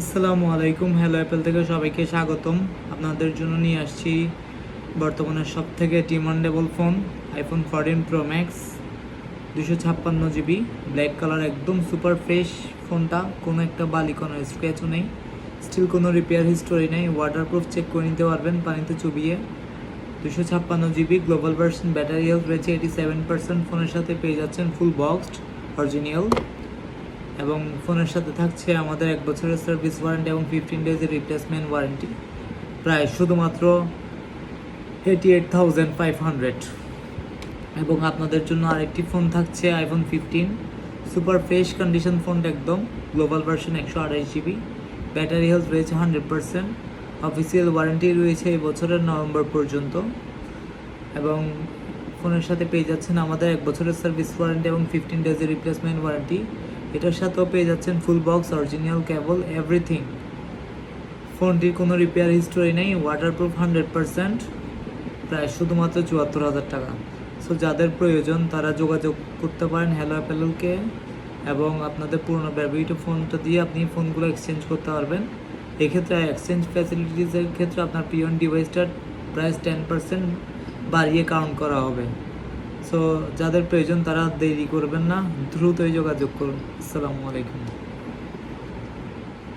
আসসালামু আলাইকুম। Hello Apple থেকে সবাইকে স্বাগতম। আপনাদের জন্য নিয়ে আসছি বর্তমানে সব থেকে demandable phone iPhone 14 pro max 256 GB black colour, একদম সুপার ফ্রেশ ফোনটা। কোনো একটা বালি কোনো স্ক্র্যাচও নেই, স্টিল কোনো রিপেয়ার হিস্টোরি নেই। ওয়াটারপ্রুফ চেক করে নিতে পারবেন পানিতে চুবিয়ে। 256 GB global version, battery health রয়েছে 87%। ফোনের সাথে পেয়ে যাচ্ছেন ফুল বক্সড অরিজিনাল, এবং ফোনের সাথে থাকছে আমাদের 1 বছরের সার্ভিস ওয়ারেন্টি এবং 15 ডেজের রিপ্লেসমেন্ট ওয়ারেন্টি, প্রায় শুধুমাত্র 88,500। এবং আপনাদের জন্য আরেকটি ফোন থাকছে আইফোন 15 সুপার ফ্রেশ কন্ডিশন ফোনটা, একদম global version 128 GB, battery health রয়েছে 100%, অফিসিয়াল ওয়ারেন্টি রয়েছে এই বছরের নভেম্বর পর্যন্ত। এবং ফোনের সাথে পেয়ে যাচ্ছেন আমাদের 1 বছরের সার্ভিস ওয়ারেন্টি এবং 15 ডেজের রিপ্লেসমেন্ট ওয়ারেন্টি। এটার সাথেও পেয়ে যাচ্ছেন ফুল বক্স অরিজিনাল কেবল, এভরিথিং। ফোনটির কোনো রিপেয়ার হিস্টোরি নেই, ওয়াটারপ্রুফ 100%, প্রায় শুধুমাত্র 74,000 টাকা। সো যাদের প্রয়োজন তারা যোগাযোগ করতে পারেন হ্যালো অ্যাপেলকে, এবং আপনাদের পুরনো ব্যবহৃত ফোনটা দিয়ে আপনি ফোনগুলো এক্সচেঞ্জ করতে পারবেন। এক্ষেত্রে এক্সচেঞ্জ ফ্যাসিলিটিসের ক্ষেত্রে আপনার প্রিয়ন ডিভাইসটার প্রাইস 10% বাড়িয়ে কাউন্ট করা হবে। সো যাদের প্রয়োজন তারা দেরি করবেন না, দ্রুতই যোগাযোগ করুন। আসসালামু আলাইকুম।